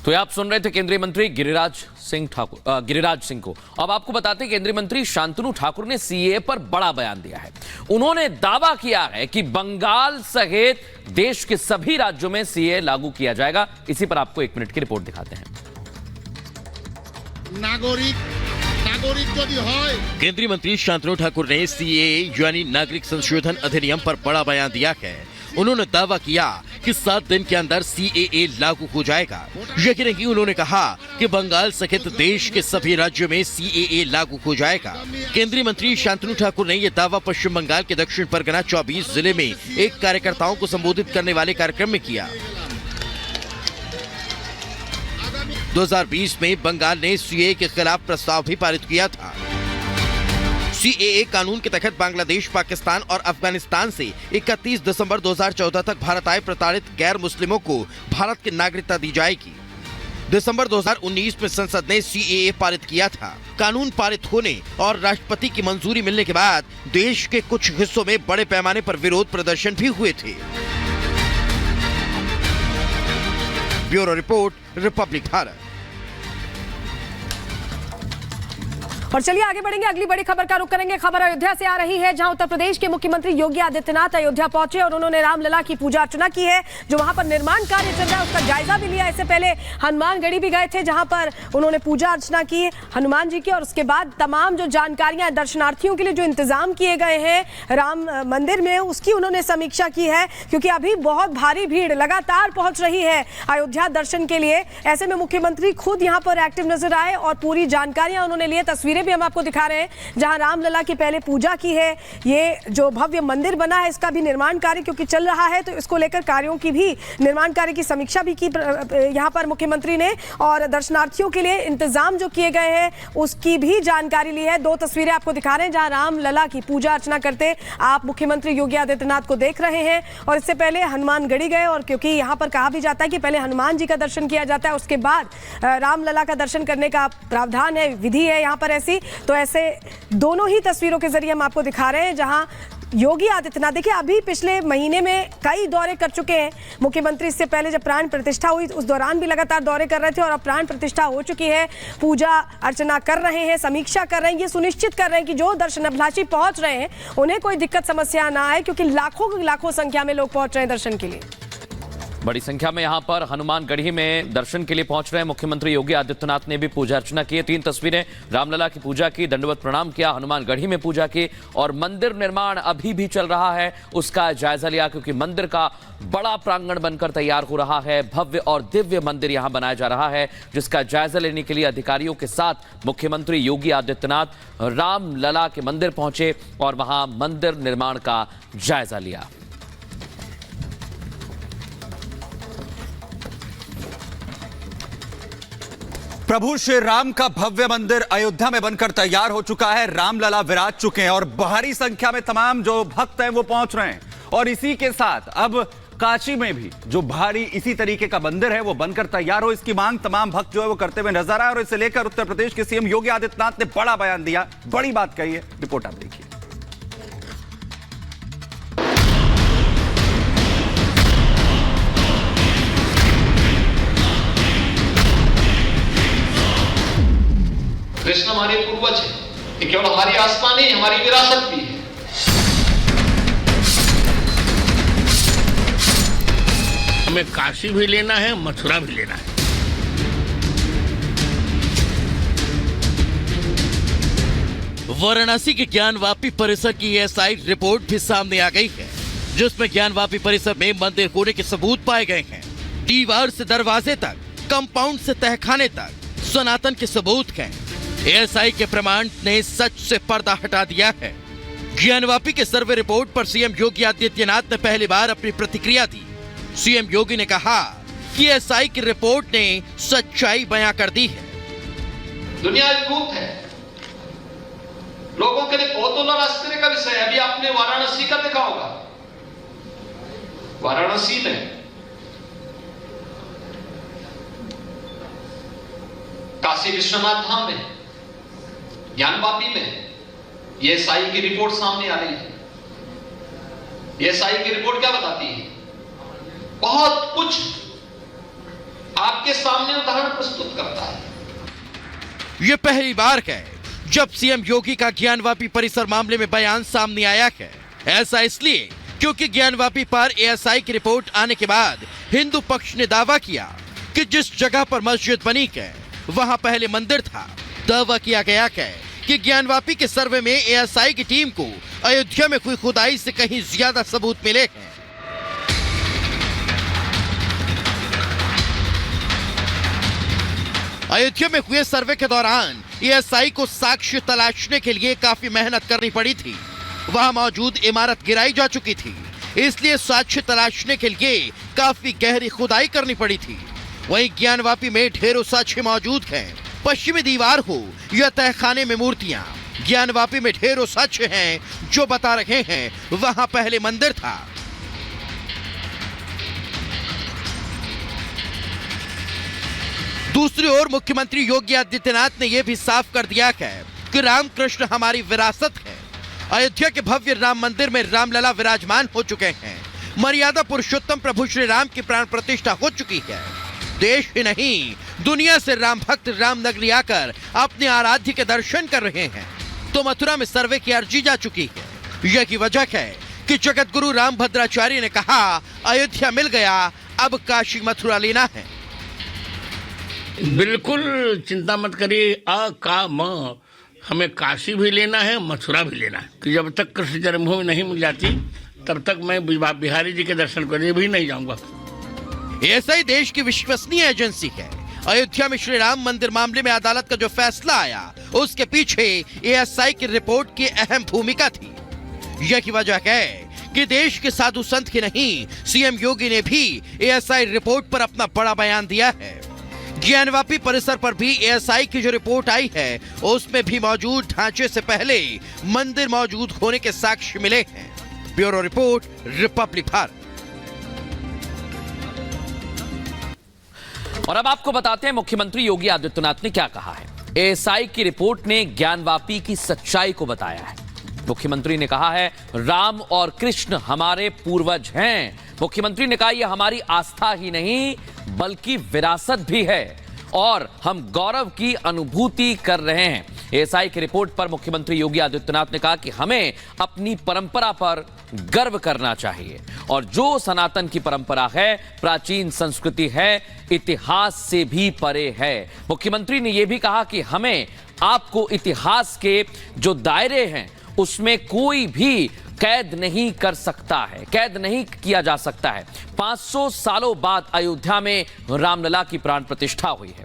तो ये आप सुन रहे थे केंद्रीय मंत्री गिरिराज सिंह को। अब आपको बताते हैं केंद्रीय मंत्री शांतनु ठाकुर ने सीएए पर बड़ा बयान दिया है। उन्होंने दावा किया है कि बंगाल सहित देश के सभी राज्यों में सीएए लागू किया जाएगा। इसी पर आपको 1 मिनट की रिपोर्ट दिखाते हैं। केंद्रीय मंत्री शांतनु ठाकुर ने सीएए यानी नागरिक संशोधन अधिनियम पर बड़ा बयान दिया है। उन्होंने दावा किया कि 7 दिन के अंदर सीएए लागू हो जाएगा। यही नहीं, उन्होंने कहा कि बंगाल सहित देश के सभी राज्यों में सीएए लागू हो जाएगा। केंद्रीय मंत्री शांतनु ठाकुर ने यह दावा पश्चिम बंगाल के दक्षिण परगना 24 जिले में एक कार्यकर्ताओं को संबोधित करने वाले कार्यक्रम में किया। 2020 में बंगाल ने सीएए के खिलाफ प्रस्ताव भी पारित किया था। सीएए कानून के तहत बांग्लादेश, पाकिस्तान और अफगानिस्तान से 31 दिसंबर 2014 तक भारत आए प्रताड़ित गैर मुस्लिमों को भारत की नागरिकता दी जाएगी। दिसंबर 2019 में संसद ने सीएए पारित किया था। कानून पारित होने और राष्ट्रपति की मंजूरी मिलने के बाद देश के कुछ हिस्सों में बड़े पैमाने पर विरोध प्रदर्शन भी हुए थे। Bureau report, Republic Bharat. और चलिए आगे बढ़ेंगे, अगली बड़ी खबर का रुख करेंगे। खबर अयोध्या से आ रही है, जहां उत्तर प्रदेश के मुख्यमंत्री योगी आदित्यनाथ अयोध्या पहुंचे और उन्होंने रामलला की पूजा अर्चना की है। जो वहां पर निर्माण कार्य चल रहा है उसका जायजा भी लिया। इससे पहले हनुमानगढ़ी भी गए थे, जहां पर उन्होंने पूजा अर्चना की हनुमान जी की, और उसके बाद तमाम जो जानकारियां दर्शनार्थियों के लिए जो इंतजाम किए गए हैं राम मंदिर में, उसकी उन्होंने समीक्षा की है। क्योंकि अभी बहुत भारी भीड़ लगातार पहुंच रही है अयोध्या दर्शन के लिए। ऐसे में मुख्यमंत्री खुद यहाँ पर एक्टिव नजर आए और पूरी जानकारियां उन्होंने लिए। तस्वीरें भी हम आपको दिखा रहे हैं जहां रामलला की पहले पूजा की है। ये जो भव्य मंदिर बना है इसका भी निर्माण कार्य क्योंकि चल रहा है, तो इसको लेकर कार्यों की भी निर्माण कार्य की समीक्षा भी की यहां पर मुख्यमंत्री ने, और दर्शनार्थियों के लिए इंतजाम जो किए गए हैं उसकी भी जानकारी ली है। 2 तस्वीरें आपको दिखा रहे हैं जहां रामलला की पूजा अर्चना करते आप मुख्यमंत्री योगी आदित्यनाथ को देख रहे हैं। और इससे पहले हनुमानगढ़ी गए, और क्योंकि यहां पर कहा भी जाता है कि पहले हनुमान जी का दर्शन किया जाता है, उसके बाद रामलला का दर्शन करने का प्रावधान है, विधि है यहां पर ऐसी। तो ऐसे दोनों ही तस्वीरों के जरिए हम आपको दिखा रहे हैं जहां योगी आदित्यनाथ, देखिए अभी पिछले महीने में कई दौरे कर चुके हैं मुख्यमंत्री। इससे पहले जब प्राण प्रतिष्ठा हुई उस दौरान भी लगातार दौरे कर रहे थे, और अब प्राण प्रतिष्ठा हो चुकी है, पूजा अर्चना कर रहे हैं, समीक्षा कर रहे हैं, ये सुनिश्चित कर रहे हैं कि जो दर्शनाभिलाषी पहुंच रहे हैं उन्हें कोई दिक्कत समस्या ना आए, क्योंकि लाखों संख्या में लोग पहुंच रहे हैं दर्शन के लिए। बड़ी संख्या में यहां पर हनुमानगढ़ी में दर्शन के लिए पहुंच रहे हैं मुख्यमंत्री योगी आदित्यनाथ ने भी पूजा अर्चना की है। 3 तस्वीरें, रामलला की पूजा की, दंडवत प्रणाम किया, हनुमानगढ़ी में पूजा की, और मंदिर निर्माण अभी भी चल रहा है उसका जायजा लिया। क्योंकि मंदिर का बड़ा प्रांगण बनकर तैयार हो रहा है, भव्य और दिव्य मंदिर यहां बनाया जा रहा है, जिसका जायजा लेने के लिए अधिकारियों के साथ मुख्यमंत्री योगी आदित्यनाथ रामलला के मंदिर पहुंचे और वहां मंदिर निर्माण का जायजा लिया। प्रभु श्री राम का भव्य मंदिर अयोध्या में बनकर तैयार हो चुका है। रामलला विराज चुके हैं और भारी संख्या में तमाम जो भक्त हैं वो पहुंच रहे हैं। और इसी के साथ अब काशी में भी जो भारी इसी तरीके का मंदिर है वो बनकर तैयार हो, इसकी मांग तमाम भक्त जो है वो करते हुए नजर आए। और इसे लेकर उत्तर प्रदेश के सीएम योगी आदित्यनाथ ने बड़ा बयान दिया, बड़ी बात कही है। रिपोर्ट आप देखिए। कृष्ण हमारे पूर्वज है, ये केवल हमारी आस्था नहीं, हमारी विरासत भी है। हमें काशी भी लेना है, मथुरा भी लेना है। वाराणसी के ज्ञानवापी परिसर की एएसआई रिपोर्ट भी सामने आ गई है, जिसमें ज्ञानवापी परिसर में मंदिर होने के सबूत पाए गए हैं। दीवार से दरवाजे तक, कंपाउंड से तहखाने तक सनातन के सबूत हैं। एएसआई के प्रमाण ने सच से पर्दा हटा दिया है। ज्ञानवापी के सर्वे रिपोर्ट पर सीएम योगी आदित्यनाथ ने पहली बार अपनी प्रतिक्रिया दी। सीएम योगी ने कहा कि एएसआई की रिपोर्ट ने सच्चाई बयां कर दी है। दुनिया अद्भुत है, लोगों के लिए कौतूहल और आश्चर्य का विषय है। अभी आपने वाराणसी का देखा होगा, वाराणसी में काशी विश्वनाथ धाम में, ज्ञानवापी में ये एएसआई की रिपोर्ट सामने आ रही है। एएसआई की रिपोर्ट क्या बताती है? बहुत कुछ आप आपके सामने उदाहरण प्रस्तुत करता है। ये पहली बार है जब सीएम योगी का ज्ञानवापी परिसर मामले में बयान सामने आया है। ऐसा इसलिए क्योंकि ज्ञानवापी पर एएसआई की रिपोर्ट आने के बाद हिंदू पक्ष ने दावा किया कि जिस जगह पर मस्जिद बनी है वहां पहले मंदिर था। दावा किया गया है कि ज्ञानवापी के सर्वे में एएसआई की टीम को अयोध्या में हुई खुदाई से कहीं ज्यादा सबूत मिले हैं। अयोध्या में हुए सर्वे के दौरान एएसआई को साक्ष्य तलाशने के लिए काफी मेहनत करनी पड़ी थी। वहां मौजूद इमारत गिराई जा चुकी थी, इसलिए साक्ष्य तलाशने के लिए काफी गहरी खुदाई करनी पड़ी थी। वहीं ज्ञानवापी में ढेरों साक्ष्य मौजूद हैं, पश्चिमी दीवार हो या तहखाने में मूर्तियां। ज्ञानवापी में ढेरों साक्ष्य हैं जो बता रहे हैं वहां पहले मंदिर था। दूसरी ओर मुख्यमंत्री योगी आदित्यनाथ ने यह भी साफ कर दिया है कि रामकृष्ण हमारी विरासत है। अयोध्या के भव्य राम मंदिर में रामलला विराजमान हो चुके हैं। मर्यादा पुरुषोत्तम प्रभु श्री राम की प्राण प्रतिष्ठा हो चुकी है। देश ही नहीं दुनिया से राम भक्त रामनगरी आकर अपने आराध्य के दर्शन कर रहे हैं। तो मथुरा में सर्वे की अर्जी जा चुकी है। यही वजह है कि जगत गुरु राम भद्राचार्य ने कहा अयोध्या मिल गया, अब काशी मथुरा लेना है। बिल्कुल चिंता मत करिए। हमें काशी भी लेना है, मथुरा भी लेना है। कि जब तक कृष्ण जन्मभूमि नहीं मिल जाती तब तक मैं बिहारी जी के दर्शन करने भी नहीं जाऊंगा। ऐसा ही देश की विश्वसनीय एजेंसी है। अयोध्या में श्री राम मंदिर मामले में अदालत का जो फैसला आया उसके पीछे एएसआई की रिपोर्ट की अहम भूमिका थी। यही वजह है कि देश के साधु संत की नहीं, सीएम योगी ने भी एएसआई रिपोर्ट पर अपना बड़ा बयान दिया है। ज्ञानवापी परिसर पर भी एएसआई की जो रिपोर्ट आई है उसमें भी मौजूद ढांचे से पहले मंदिर मौजूद होने के साक्ष्य मिले हैं। Bureau report, Republic Bharat. और अब आपको बताते हैं मुख्यमंत्री योगी आदित्यनाथ ने क्या कहा है। एएसआई की रिपोर्ट ने ज्ञानवापी की सच्चाई को बताया है। मुख्यमंत्री ने कहा है राम और कृष्ण हमारे पूर्वज हैं। मुख्यमंत्री ने कहा यह हमारी आस्था ही नहीं बल्कि विरासत भी है और हम गौरव की अनुभूति कर रहे हैं। एएसआई की रिपोर्ट पर मुख्यमंत्री योगी आदित्यनाथ ने कहा कि हमें अपनी परंपरा पर गर्व करना चाहिए और जो सनातन की परंपरा है, प्राचीन संस्कृति है, इतिहास से भी परे है। मुख्यमंत्री ने यह भी कहा कि हमें आपको इतिहास के जो दायरे हैं उसमें कोई भी कैद नहीं कर सकता है, कैद नहीं किया जा सकता है। 500 सालों बाद अयोध्या में रामलला की प्राण प्रतिष्ठा हुई है।